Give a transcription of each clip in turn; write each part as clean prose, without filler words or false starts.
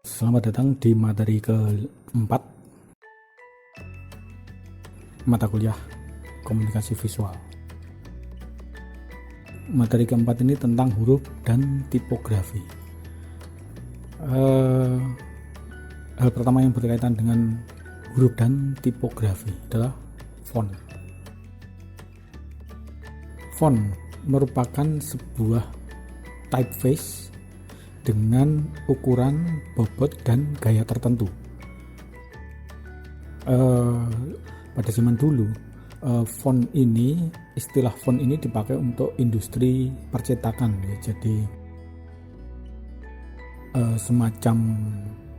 Selamat datang di materi keempat mata kuliah komunikasi visual. Materi keempat ini tentang huruf dan tipografi. Hal pertama yang berkaitan dengan huruf dan tipografi adalah font. Font merupakan sebuah typeface dengan ukuran, bobot, dan gaya tertentu. Pada zaman dulu, istilah font ini dipakai untuk industri percetakan, ya. Jadi semacam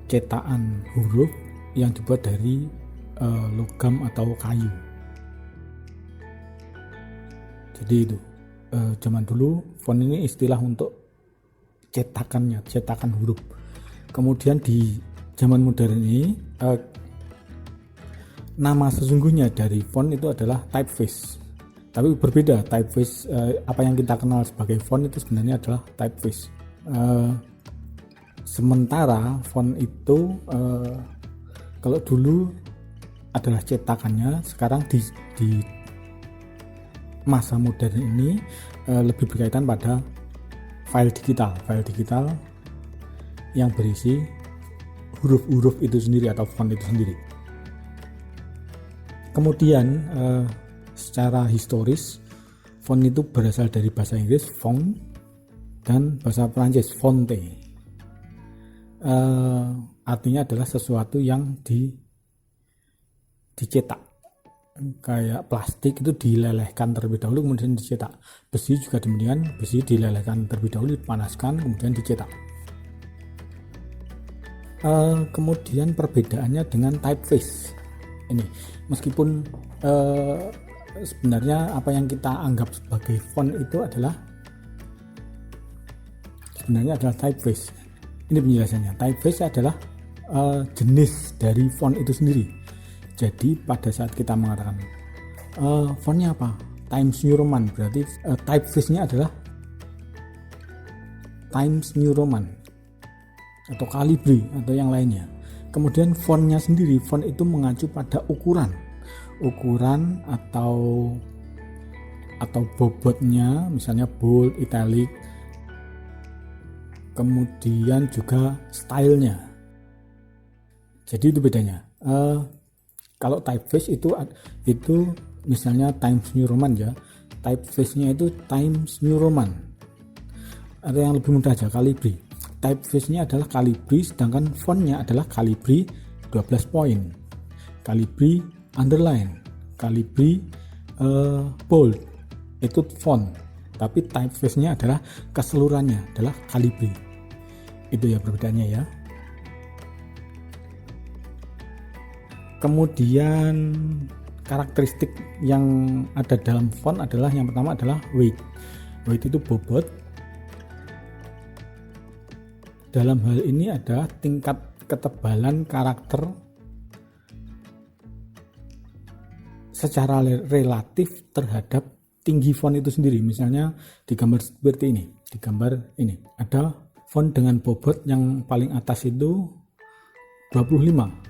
cetakan huruf yang dibuat dari logam atau kayu. Jadi itu zaman dulu font ini istilah untuk cetakan huruf. Kemudian di zaman modern ini nama sesungguhnya dari font itu adalah typeface. Tapi berbeda, typeface apa yang kita kenal sebagai font itu sebenarnya adalah typeface. Sementara font itu kalau dulu adalah cetakannya, sekarang di masa modern ini lebih berkaitan pada file digital yang berisi huruf-huruf itu sendiri atau font itu sendiri. Kemudian secara historis font itu berasal dari bahasa Inggris font dan bahasa Perancis fonte. Artinya adalah sesuatu yang dicetak. Kayak plastik itu dilelehkan terlebih dahulu kemudian dicetak. Besi juga demikian, besi dilelehkan terlebih dahulu, dipanaskan kemudian dicetak. Kemudian perbedaannya dengan typeface ini, meskipun sebenarnya apa yang kita anggap sebagai font itu sebenarnya adalah typeface. Ini penjelasannya. Typeface adalah jenis dari font itu sendiri. Jadi pada saat kita mengatakan fontnya apa? Times New Roman, berarti typeface-nya adalah Times New Roman atau Calibri atau yang lainnya. Kemudian fontnya sendiri, font itu mengacu pada ukuran atau bobotnya, misalnya bold, italic. Kemudian juga stylenya. Jadi itu bedanya. Kalau typeface itu misalnya Times New Roman, ya, typeface-nya itu Times New Roman. Atau yang lebih mudah aja, Calibri. Typeface-nya adalah Calibri, sedangkan font-nya adalah Calibri 12 point, Calibri underline, Calibri bold. Itu font. Tapi typeface-nya adalah keseluruhannya adalah Calibri. Itu ya perbedaannya, ya. Kemudian karakteristik yang ada dalam font adalah yang pertama adalah weight. Weight itu bobot. Dalam hal ini ada tingkat ketebalan karakter secara relatif terhadap tinggi font itu sendiri. Misalnya di gambar seperti ini, di gambar ini ada font dengan bobot yang paling atas itu 25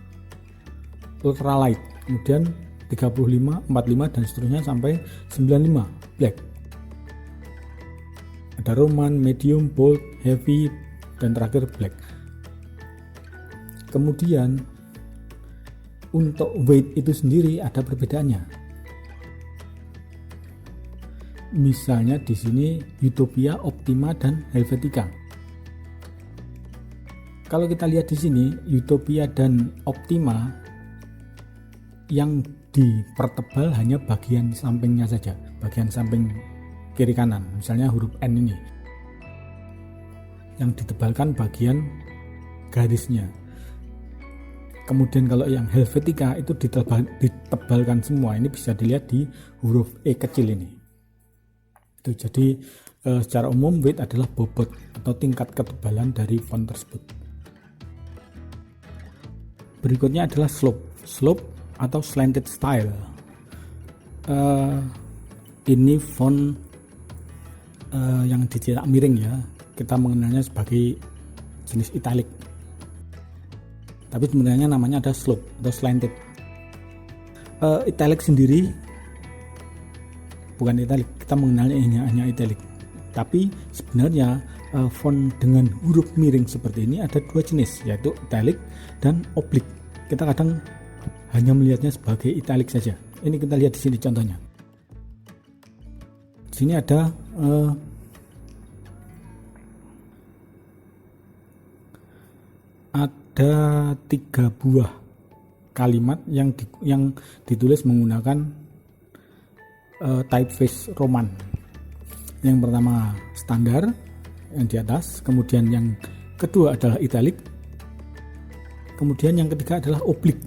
ultralight, kemudian 35, 45 dan seterusnya sampai 95 black. Ada Roman, medium, bold, heavy dan terakhir black. Kemudian untuk weight itu sendiri ada perbedaannya. Misalnya di sini Utopia, Optima dan Helvetica. Kalau kita lihat di sini Utopia dan Optima yang dipertebal hanya bagian sampingnya saja, bagian samping kiri kanan. Misalnya huruf N ini yang ditebalkan bagian garisnya. Kemudian kalau yang Helvetica itu ditebalkan semua. Ini bisa dilihat di huruf E kecil ini. Itu jadi secara umum weight adalah bobot atau tingkat ketebalan dari font tersebut. Berikutnya adalah slope atau slanted style. Ini font yang dicetak miring, ya. Kita mengenalnya sebagai jenis italic. tapi sebenarnya namanya ada slope atau slanted. Italic sendiri bukan italic, kita mengenalnya hanya italic, tapi sebenarnya font dengan huruf miring seperti ini ada dua jenis, yaitu italic dan oblique. Kita kadang hanya melihatnya sebagai italic saja. Ini kita lihat di sini contohnya. Di sini ada ada 3 buah kalimat yang ditulis menggunakan typeface Roman. Yang pertama standar yang di atas, kemudian yang kedua adalah italic, kemudian yang ketiga adalah oblique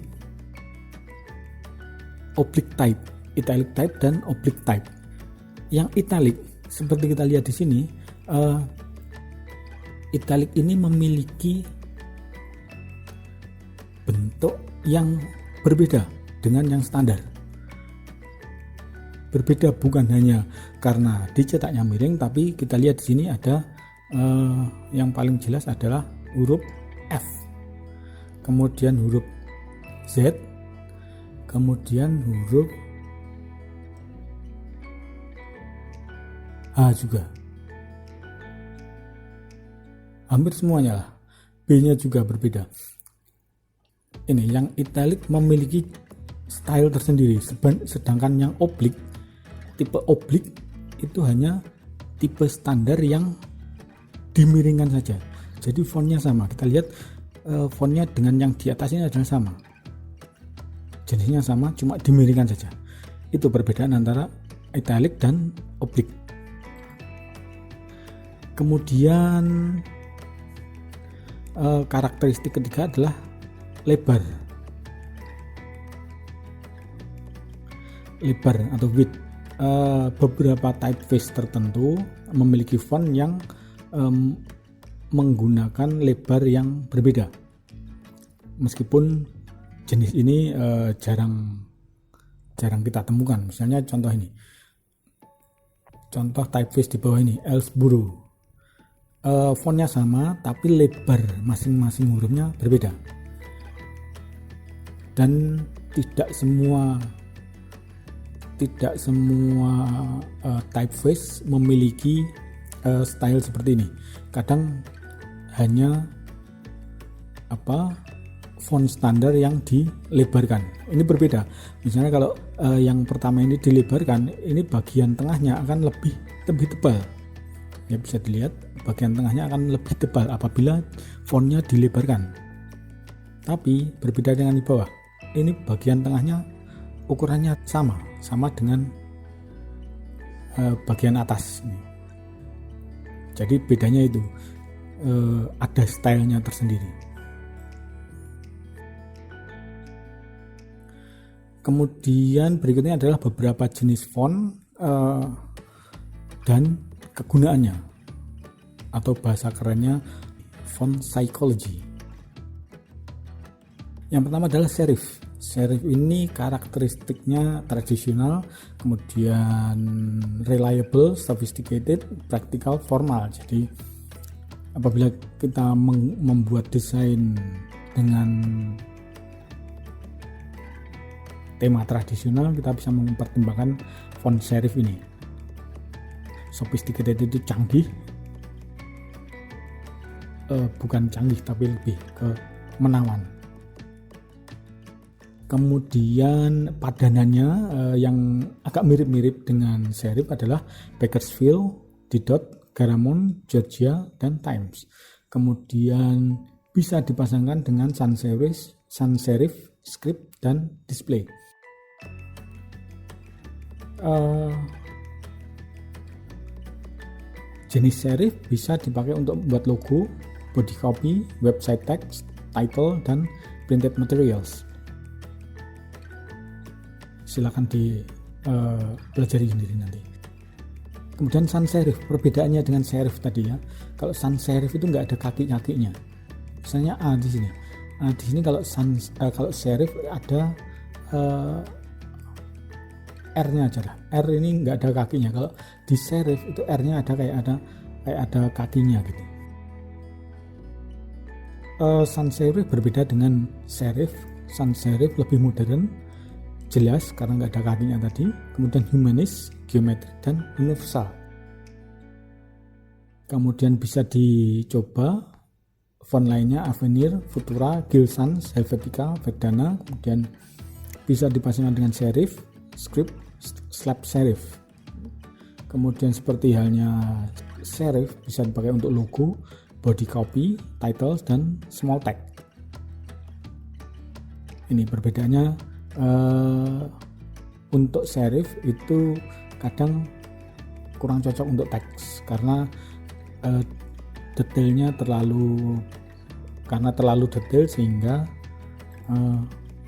type, italic type dan oblique type. Yang italic seperti kita lihat di sini, italic ini memiliki bentuk yang berbeda dengan yang standar. Berbeda bukan hanya karena dicetaknya miring, tapi kita lihat di sini ada yang paling jelas adalah huruf F, kemudian huruf Z, kemudian huruf H juga. Hampir semuanya lah. B-nya juga berbeda. Ini yang italic memiliki style tersendiri, sedangkan yang oblique, tipe oblique itu hanya tipe standar yang dimiringkan saja. Jadi fontnya sama. Kita lihat fontnya dengan yang di atasnya adalah sama, jenisnya sama, cuma dimiringkan saja. Itu perbedaan antara italic dan oblique. Kemudian karakteristik ketiga adalah lebar atau width. Beberapa typeface tertentu memiliki font yang menggunakan lebar yang berbeda, meskipun jenis ini jarang kita temukan. Misalnya contoh ini, contoh typeface di bawah ini, Ellsborough, fontnya sama tapi lebar masing-masing hurufnya berbeda. Dan tidak semua typeface memiliki style seperti ini. Kadang hanya font standar yang dilebarkan. Ini berbeda. Misalnya kalau yang pertama ini dilebarkan, ini bagian tengahnya akan lebih tebal. Ya, bisa dilihat bagian tengahnya akan lebih tebal apabila fontnya dilebarkan. Tapi berbeda dengan di bawah. Ini bagian tengahnya ukurannya sama dengan bagian atas ini. Jadi bedanya itu ada stylenya tersendiri. Kemudian berikutnya adalah beberapa jenis font dan kegunaannya, atau bahasa kerennya font psychology. Yang pertama adalah serif. Serif ini karakteristiknya tradisional, kemudian reliable, sophisticated, practical, formal. Jadi apabila kita membuat desain dengan tema tradisional, kita bisa mempertimbangkan font serif ini. Sophisticated itu canggih, bukan canggih tapi lebih ke menawan. Kemudian padanannya yang agak mirip-mirip dengan serif adalah Bakersfield, Didot, Garamond, Georgia, dan Times. Kemudian bisa dipasangkan dengan sans serif, script, dan display. Jenis serif bisa dipakai untuk membuat logo, body copy, website text, title, dan printed materials. Silakan dipelajari sendiri nanti. Kemudian sans serif, perbedaannya dengan serif tadi ya. Kalau sans serif itu nggak ada kaki-kakinya. Misalnya di sini. Di sini kalau serif ada R-nya aja lah. R ini nggak ada kakinya. Kalau di serif itu R-nya ada kayak ada kakinya gitu. sans serif berbeda dengan serif. Sans serif lebih modern, jelas karena nggak ada kakinya tadi. Kemudian humanis, geometrik, dan universal. Kemudian bisa dicoba font lainnya Avenir, Futura, Gill Sans, Helvetica, Verdana. Kemudian bisa dipasangkan dengan serif, script, slab serif. Kemudian seperti halnya serif bisa dipakai untuk logo, body copy, titles, dan small text. Ini perbedaannya. Untuk serif itu kadang kurang cocok untuk teks karena detailnya terlalu detail sehingga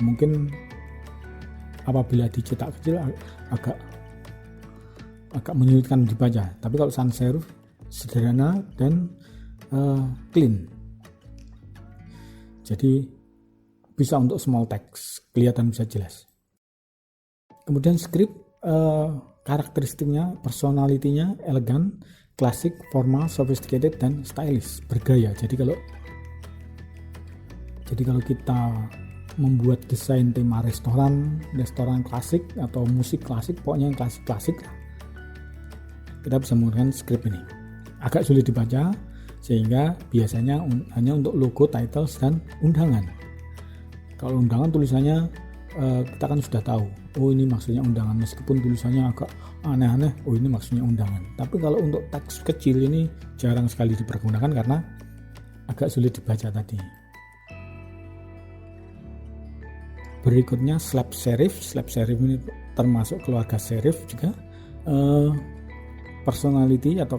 mungkin apabila dicetak kecil agak menyulitkan dibaca. Tapi kalau sans serif sederhana dan clean, jadi bisa untuk small text, kelihatan bisa jelas. Kemudian script, karakteristiknya, personalitinya elegan, klasik, formal, sophisticated, dan stylish, bergaya. Jadi kalau kita membuat desain tema restoran klasik atau musik klasik, pokoknya yang klasik lah, kita bisa menggunakan script ini. Agak sulit dibaca sehingga biasanya hanya untuk logo, titles, dan undangan. Kalau undangan tulisannya kita kan sudah tahu, oh ini maksudnya undangan, meskipun tulisannya agak aneh-aneh, oh ini maksudnya undangan. Tapi kalau untuk teks kecil ini jarang sekali dipergunakan karena agak sulit dibaca tadi. Berikutnya slab serif. Slab serif ini termasuk keluarga serif juga. Personality atau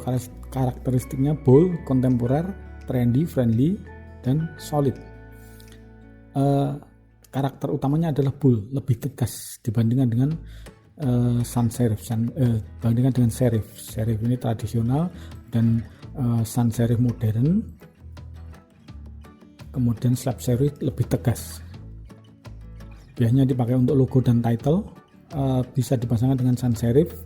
karakteristiknya bold, kontemporer, trendy, friendly, dan solid. Karakter utamanya adalah bold, lebih tegas dibandingkan dengan sans serif. Bandingkan dengan serif. Serif ini tradisional dan sans serif modern. Kemudian slab serif lebih tegas. Biasanya dipakai untuk logo dan title. Bisa dipasangkan dengan sans serif.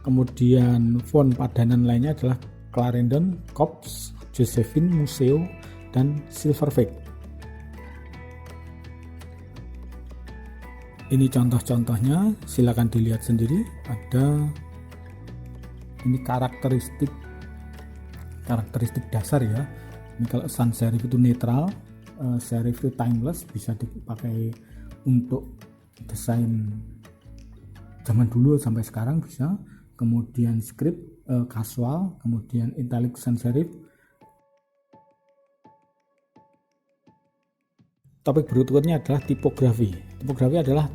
Kemudian font padanan lainnya adalah Clarendon, Cops, Josephine, Museo, dan Silverfake. Ini contoh-contohnya, silakan dilihat sendiri. Ada ini karakteristik dasar ya. Ini kalau sans serif itu netral, serif itu timeless, bisa dipakai untuk desain zaman dulu sampai sekarang bisa. Kemudian script casual, kemudian italic sans serif. Topik berikutnya adalah tipografi. Tipografi adalah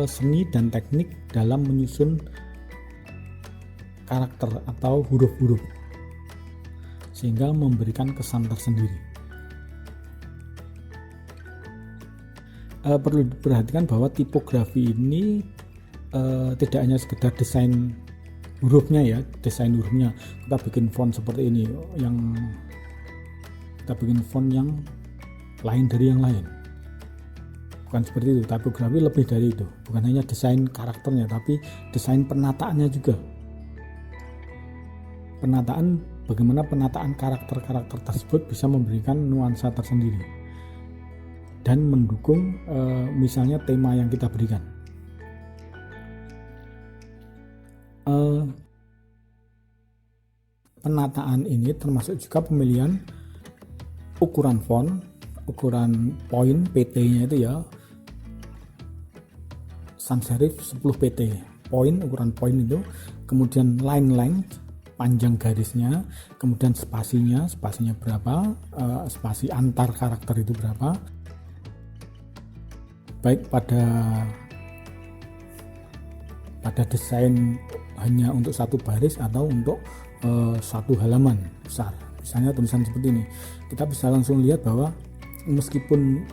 seni dan teknik dalam menyusun karakter atau huruf-huruf sehingga memberikan kesan tersendiri. Perlu diperhatikan bahwa tipografi ini tidak hanya sekedar desain hurufnya ya, kita bikin font seperti ini, kita bikin font yang lain dari yang lain. Bukan seperti itu. Tipografi lebih dari itu. Bukan hanya desain karakternya, tapi desain penataannya juga. Bagaimana penataan karakter-karakter tersebut bisa memberikan nuansa tersendiri dan mendukung misalnya tema yang kita berikan. Penataan ini termasuk juga pemilihan ukuran font, ukuran poin PT-nya itu ya, sans serif 10 PT ukuran poin itu, kemudian line length, panjang garisnya, kemudian spasinya berapa, spasi antar karakter itu berapa, baik pada desain hanya untuk satu baris atau untuk satu halaman besar. Misalnya tulisan seperti ini, kita bisa langsung lihat bahwa meskipun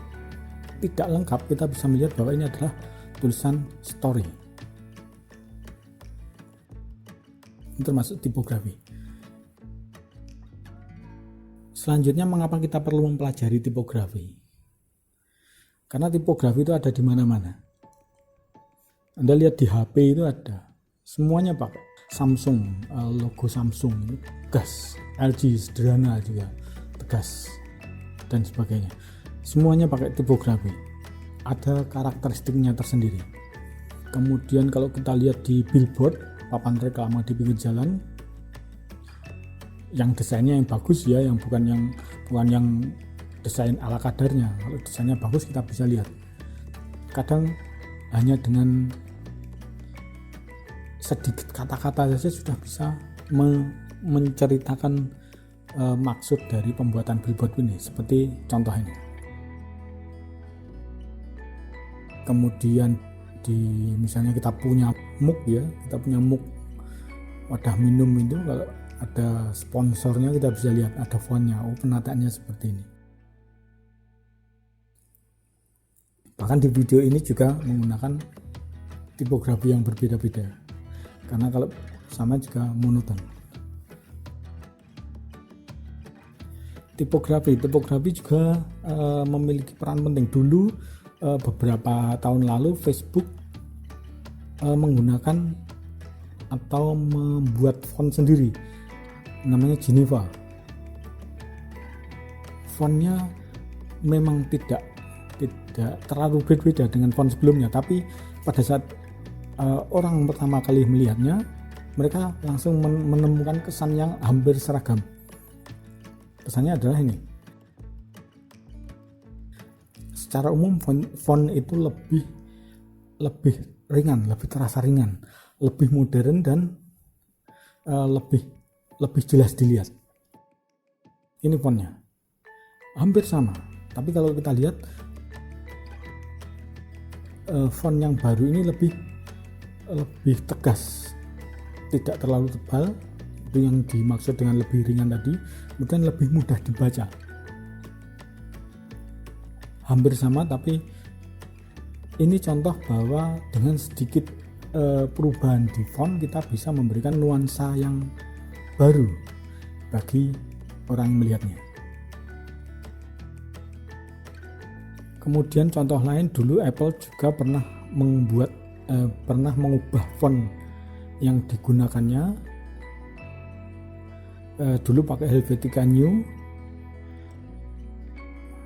tidak lengkap, kita bisa melihat bahwa ini adalah tulisan story. Ini termasuk tipografi. Selanjutnya, mengapa kita perlu mempelajari tipografi? Karena tipografi itu ada di mana-mana. Anda lihat di HP itu ada, semuanya pakai Samsung, logo Samsung, tegas. LG sederhana juga, tegas. dan sebagainya. Semuanya pakai tipografi. Ada karakteristiknya tersendiri. Kemudian kalau kita lihat di billboard, papan reklame di pinggir jalan, yang desainnya yang bagus ya, yang bukan yang desain ala kadarnya. Kalau desainnya bagus kita bisa lihat. Kadang hanya dengan sedikit kata-kata saja sudah bisa menceritakan maksud dari pembuatan billboard ini, seperti contoh ini. Kemudian misalnya kita punya mug ya, kita punya mug wadah minum itu, kalau ada sponsornya kita bisa lihat ada fontnya, penataannya seperti ini. Bahkan di video ini juga menggunakan tipografi yang berbeda-beda, karena kalau sama juga monoton. Tipografi juga memiliki peran penting. Dulu beberapa tahun lalu Facebook menggunakan atau membuat font sendiri, namanya Geneva. Fontnya memang tidak terlalu berbeda dengan font sebelumnya, tapi pada saat orang pertama kali melihatnya, mereka langsung menemukan kesan yang hampir seragam. Kesannya adalah ini. Secara umum font itu lebih ringan, lebih terasa ringan, lebih modern, dan lebih jelas dilihat. Ini fontnya hampir sama, tapi kalau kita lihat font yang baru ini lebih tegas, tidak terlalu tebal. Itu yang dimaksud dengan lebih ringan tadi, kemudian lebih mudah dibaca. Hampir sama, tapi ini contoh bahwa dengan sedikit perubahan di font kita bisa memberikan nuansa yang baru bagi orang yang melihatnya. Kemudian contoh lain, dulu Apple juga pernah mengubah font yang digunakannya. Dulu pakai Helvetica Neue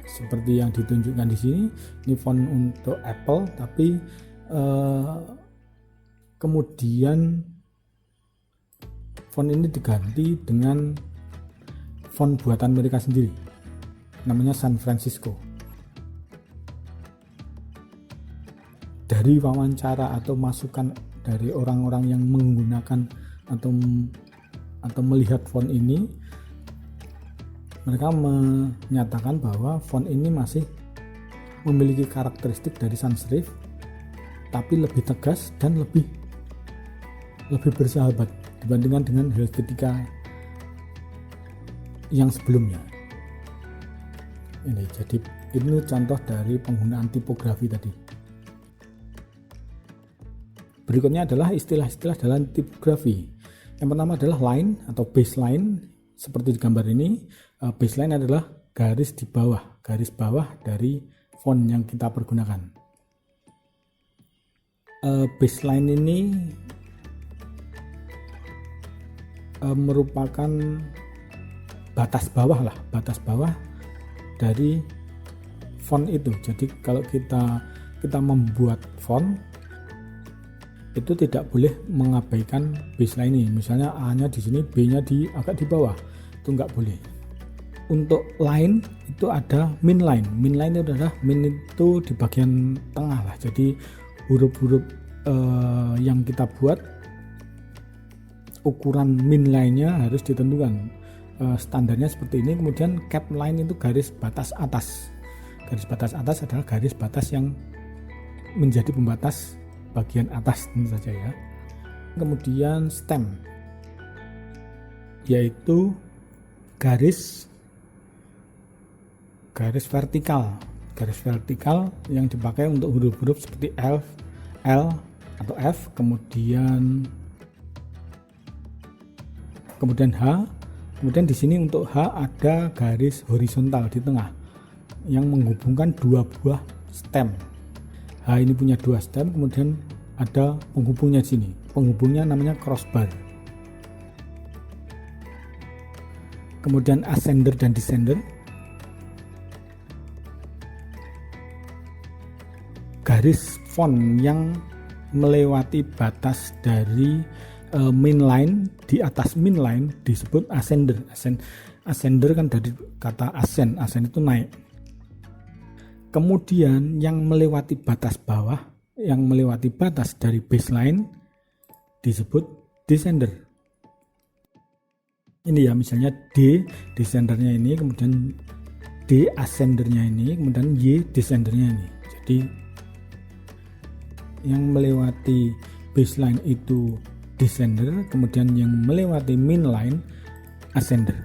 seperti yang ditunjukkan di sini. Ini font untuk Apple, tapi kemudian font ini diganti dengan font buatan mereka sendiri, namanya San Francisco. Dari wawancara atau masukan dari orang-orang yang menggunakan atau melihat font ini, mereka menyatakan bahwa font ini masih memiliki karakteristik dari sans serif, tapi lebih tegas dan lebih bersahabat dibandingkan dengan Helvetica yang sebelumnya. Jadi ini contoh dari penggunaan tipografi tadi. Berikutnya adalah istilah-istilah dalam tipografi. Yang pertama adalah line atau baseline, seperti di gambar ini. Baseline adalah garis bawah dari font yang kita pergunakan. Baseline ini merupakan batas bawah dari font itu. Jadi kalau kita membuat font itu tidak boleh mengabaikan baseline ini. Misalnya A-nya di sini, B-nya agak di bawah, itu nggak boleh. Untuk line itu ada min line. Min line itu adalah itu di bagian tengah lah. Jadi huruf-huruf yang kita buat, ukuran min line-nya harus ditentukan. Standarnya seperti ini. Kemudian cap line itu garis batas atas. Garis batas atas adalah garis batas yang menjadi pembatas bagian atas tentu saja ya. Kemudian stem, yaitu garis vertikal yang dipakai untuk huruf-huruf seperti L atau F, kemudian H. Kemudian di sini untuk H ada garis horizontal di tengah yang menghubungkan dua buah stem. H ini punya dua stem, kemudian ada penghubungnya di sini. Penghubungnya namanya crossbar. Kemudian ascender dan descender. garis font yang melewati batas dari mainline. Di atas mainline disebut ascender. Ascender kan dari kata ascend itu naik. Kemudian yang melewati batas bawah, yang melewati batas dari baseline disebut descender. Ini ya, misalnya D descendernya ini, kemudian D ascendernya ini, kemudian Y descendernya ini. Jadi yang melewati baseline itu descender, kemudian yang melewati mainline ascender.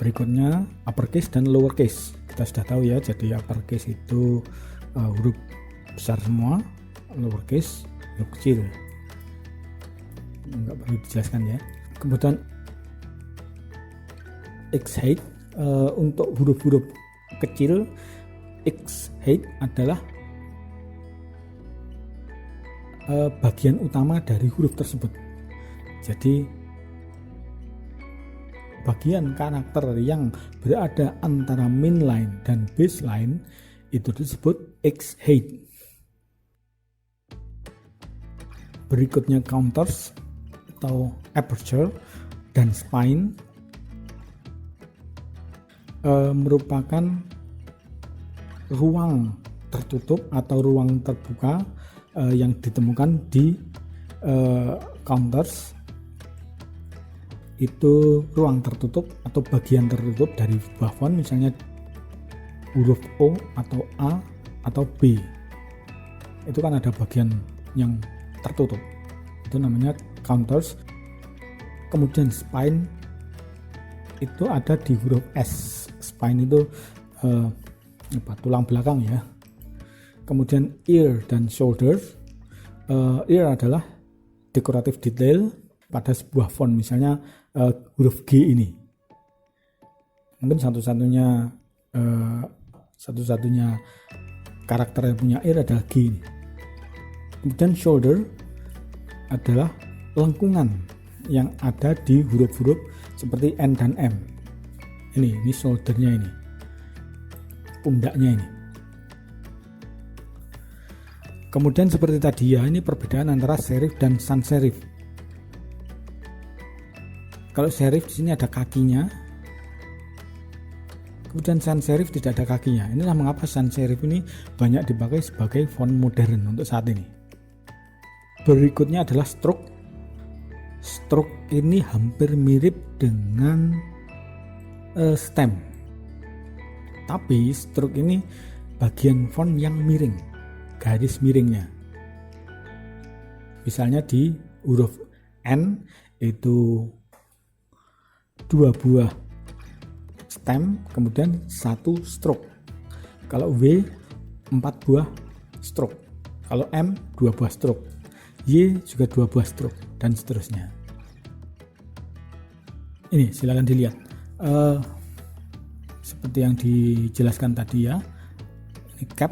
Berikutnya uppercase dan lowercase. Kita sudah tahu ya, jadi uppercase itu huruf besar semua, lowercase huruf kecil. Enggak perlu dijelaskan ya. Kemudian X-height untuk huruf-huruf kecil, X-height adalah bagian utama dari huruf tersebut. Jadi bagian karakter yang berada antara mainline dan baseline itu disebut X-height. Berikutnya counters atau aperture dan spine merupakan ruang tertutup atau ruang terbuka yang ditemukan di counters. Itu ruang tertutup atau bagian tertutup dari sebuah font, misalnya huruf O atau A atau B. Itu kan ada bagian yang tertutup, itu namanya counters. Kemudian spine itu ada di huruf S. Spine itu tulang belakang ya. Kemudian ear dan shoulders. Ear adalah decorative detail pada sebuah font, misalnya huruf G ini. Mungkin satu-satunya karakter yang punya ear adalah G ini. Kemudian shoulder adalah lengkungan yang ada di huruf-huruf seperti N dan M. Ini shouldernya ini, pundaknya ini. Kemudian seperti tadi ya, ini perbedaan antara serif dan sans serif. Kalau serif di sini ada kakinya, kemudian sans serif tidak ada kakinya. Inilah mengapa sans serif ini banyak dipakai sebagai font modern untuk saat ini. Berikutnya adalah stroke. Stroke ini hampir mirip dengan stem, tapi stroke ini bagian font yang miring, garis miringnya. Misalnya di huruf N itu 2 buah stem, kemudian 1 stroke. Kalau W 4 buah stroke. Kalau M 2 buah stroke. Y juga 2 buah stroke, dan seterusnya. Ini silakan dilihat. Seperti yang dijelaskan tadi ya. Ini cap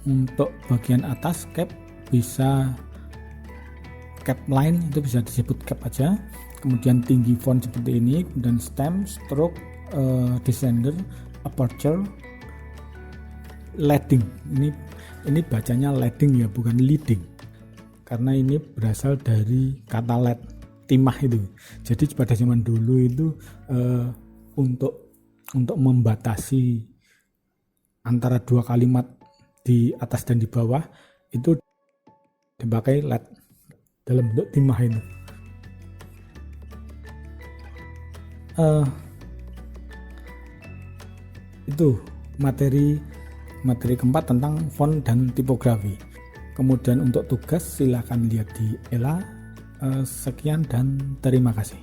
untuk bagian atas, cap bisa cap line, itu bisa disebut cap aja. Kemudian tinggi font seperti ini, kemudian stem, stroke, descender, aperture, leading. Ini bacanya leading ya, bukan leading, karena ini berasal dari kata lead, timah itu. Jadi pada zaman dulu itu untuk membatasi antara dua kalimat di atas dan di bawah itu dipakai lead dalam bentuk timah itu. Itu materi keempat tentang font dan tipografi. Kemudian untuk tugas silahkan lihat di ELA. Sekian dan terima kasih.